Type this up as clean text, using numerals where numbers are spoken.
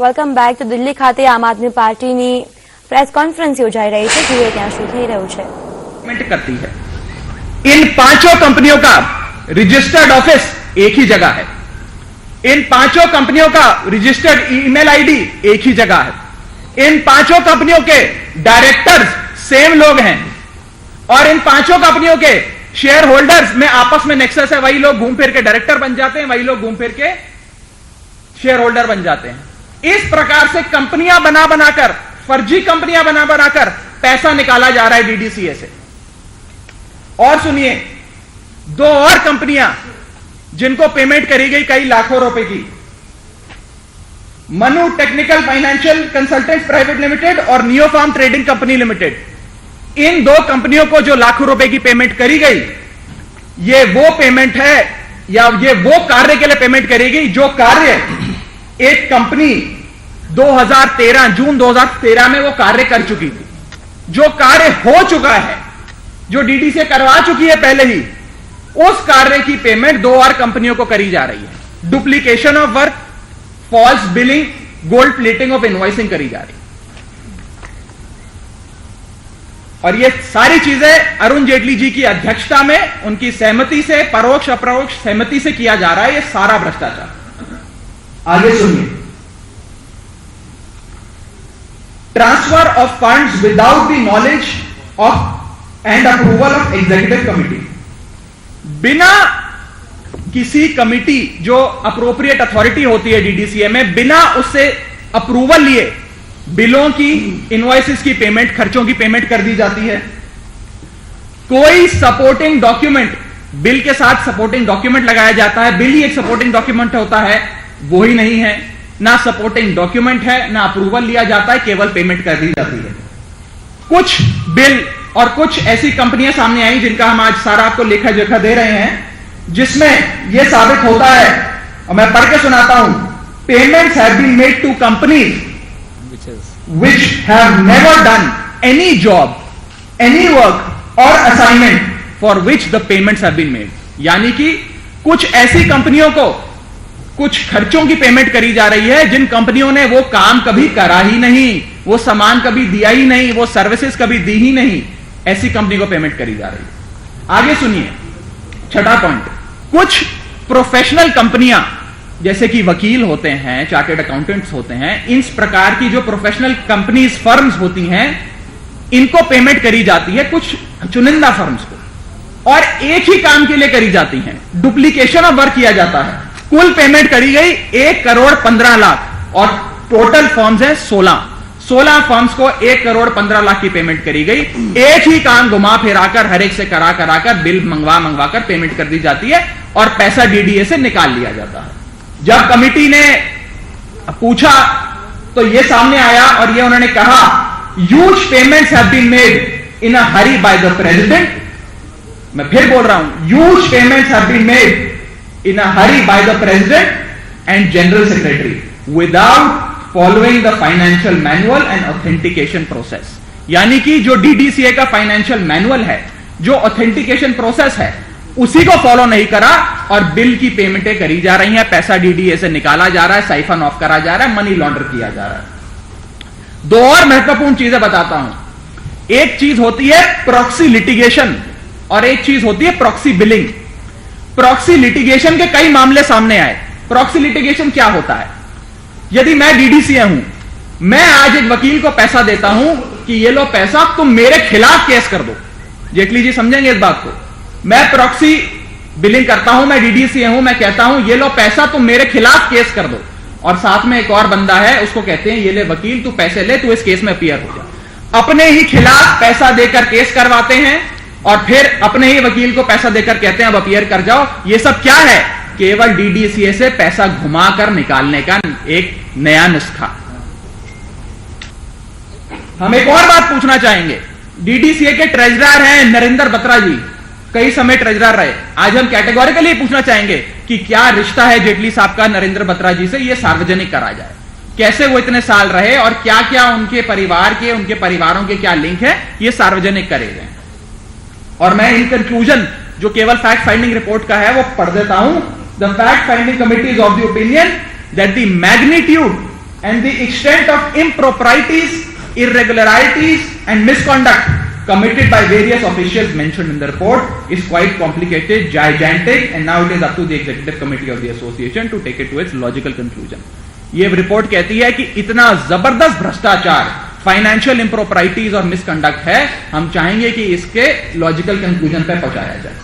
Welcome back. તો દિલ્હી ખાતે આમ આદમી પાર્ટીની પ્રેસ કોન્ફરન્સ યોજાઈ રહી છે. જોઈએ ત્યાં શું થઈ રહ્યું છે. करती है इन पांचों कंपनियों का रजिस्टर्ड ऑफिस एक ही जगह है. इन पांचों कंपनियों का रजिस्टर्ड ईमेल आईडी एक ही जगह है. इन पांचों कंपनियों के डायरेक्टर्स सेम लोग हैं और इन पांचों कंपनियों के शेयर होल्डर्स में आपस में नेक्सस है. वही लोग घूम फिर के डायरेक्टर बन जाते हैं, वही लोग घूम फिर के शेयर होल्डर बन जाते हैं. इस प्रकार से कंपनियां बना बनाकर, फर्जी कंपनियां बना बनाकर पैसा निकाला जा रहा है डीडीसीए से. और सुनिए, दो और कंपनियां जिनको पेमेंट करी गई कई लाखों रुपए की, Manu technical financial consultants private limited और नियोफार्म ट्रेडिंग कंपनी लिमिटेड. इन दो कंपनियों को जो लाखों रुपए की पेमेंट करी गई, ये वो पेमेंट है या ये वो कार्य के लिए पेमेंट करी गई जो कार्य एक कंपनी 2013 जून 2013 में वो कार्य कर चुकी थी. जो कार्य हो चुका है, जो डीडीसीए करवा चुकी है पहले ही, उस कार्य की पेमेंट दो और कंपनियों को करी जा रही है. Duplication of work, false billing, gold plating of invoicing करी जा रही है. और ये सारी चीजें अरुण जेटली जी की अध्यक्षता में उनकी सहमति से, परोक्ष अपरोक्ष सहमति से किया जा रहा है. ये सारा भ्रष्टाचार. आगे सुनिए. Transfer of funds without the knowledge of and approval of executive committee. बिना किसी कमिटी जो अप्रोप्रिएट अथॉरिटी होती है डीडीसीए में, बिना उससे अप्रूवल लिए बिलों की, इनवॉइसेस की पेमेंट, खर्चों की पेमेंट कर दी जाती है. कोई सपोर्टिंग डॉक्यूमेंट, बिल के साथ सपोर्टिंग डॉक्यूमेंट लगाया जाता है. बिल ही एक सपोर्टिंग डॉक्यूमेंट होता है, वो ही नहीं है. ना सपोर्टिंग डॉक्यूमेंट है, ना अप्रूवल लिया जाता है, केवल पेमेंट कर दी जाती है. कुछ बिल और कुछ ऐसी कंपनियां सामने आई जिनका हम आज सारा आपको लेखा जोखा दे रहे हैं, जिसमें यह साबित होता है, और मैं पढ़ के सुनाता हूं. Payments have been made to companies which have never done any job, any work or assignment for which the payments have been made. यानी कि कुछ ऐसी कंपनियों को कुछ खर्चों की पेमेंट करी जा रही है जिन कंपनियों ने वो काम कभी करा ही नहीं, वो सामान कभी दिया ही नहीं, वो सर्विसेज कभी दी ही नहीं. ऐसी कंपनी को पेमेंट करी जा रही है. आगे सुनिए, छठा पॉइंट. कुछ प्रोफेशनल कंपनियां जैसे कि वकील होते हैं, चार्टर्ड अकाउंटेंट्स होते हैं, इस प्रकार की जो प्रोफेशनल कंपनीज, फर्म्स होती हैं, इनको पेमेंट करी जाती है, कुछ चुनिंदा फर्म्स को, और एक ही काम के लिए करी जाती हैं. डुप्लीकेशन ऑफ वर्क किया जाता है. कुल पेमेंट करी गई 1,15,00,000 और टोटल फर्म्स है 16 फर्म्स को 1,15,00,000 की पेमेंट करी गई. एक ही काम घुमा फिराकर हर एक से कराकर बिल मंगवा कर पेमेंट कर दी जाती है और पैसा डीडीए से निकाल लिया जाता है. जब कमिटी ने पूछा तो यह सामने आया और यह उन्होंने कहा, huge payments have been made in a hurry by the president. मैं फिर बोल रहा हूं, huge payments have been made in a hurry by the president and general secretary without following the financial manual and authentication process. यानी कि जो DDCA का financial manual है, जो ऑथेंटिकेशन प्रोसेस है, उसी को फॉलो नहीं करा और बिल की पेमेंटें करी जा रही हैं, पैसा डीडीए से निकाला जा रहा है, साइफन ऑफ करा जा रहा है, मनी लॉन्डर किया जा रहा है. दो और महत्वपूर्ण चीजें बताता हूं. एक चीज होती है प्रॉक्सी लिटिगेशन और एक चीज होती है प्रॉक्सी बिलिंग. प्रॉक्सी लिटिगेशन के कई मामले सामने आए. प्रॉक्सी लिटिगेशन क्या होता है? यदि मैं डीडीसीए हूं, मैं आज एक वकील को पैसा देता हूं कि ये लो पैसा, तुम मेरे खिलाफ केस कर दो. जेटली जी समझेंगे इस बात को. मैं प्रॉक्सी बिलिंग करता हूं, मैं डीडीसीए हूं, मैं कहता हूं ये लो पैसा, तुम मेरे खिलाफ केस कर दो, और साथ में एक और बंदा है, उसको कहते हैं ये ले वकील, तू पैसे ले, तू इस केस में अपीयर हो जा. अपने ही खिलाफ पैसा देकर केस करवाते हैं और फिर अपने ही वकील को पैसा देकर कहते हैं अब अपीयर कर जाओ. ये सब क्या है? केवल डीडीसीए से पैसा घुमाकर निकालने का एक नया नुस्खा. हम एक और बात पूछना चाहेंगे. डीडीसीए के ट्रेजरर हैं नरेंद्र बत्रा जी, कई समय ट्रेजरर रहे. आज हम कैटेगोरिकली पूछना चाहेंगे कि क्या रिश्ता है जेटली साहब का नरेंद्र बत्रा जी से, यह सार्वजनिक करा जाए. कैसे वो इतने साल रहे और क्या क्या उनके परिवार के, उनके परिवारों के क्या लिंक है, यह सार्वजनिक करे गए. और मैं इन कंक्लूजन जो केवल फैक्ट फाइंडिंग रिपोर्ट का है वो पढ़ देता हूं. The fact finding committee is of the opinion that the magnitude and the extent of improprieties, irregularities and misconduct committed by various officials mentioned in the report is quite complicated, gigantic, and now it is up to the executive committee of the association to take it to its logical conclusion. ये report कहती है कि इतना जबरदस्त भ्रष्टाचार, financial इम्प्रोप्राइटीज और misconduct है, हम चाहेंगे कि इसके लॉजिकल कंक्लूजन पे पहुंचाया जाए.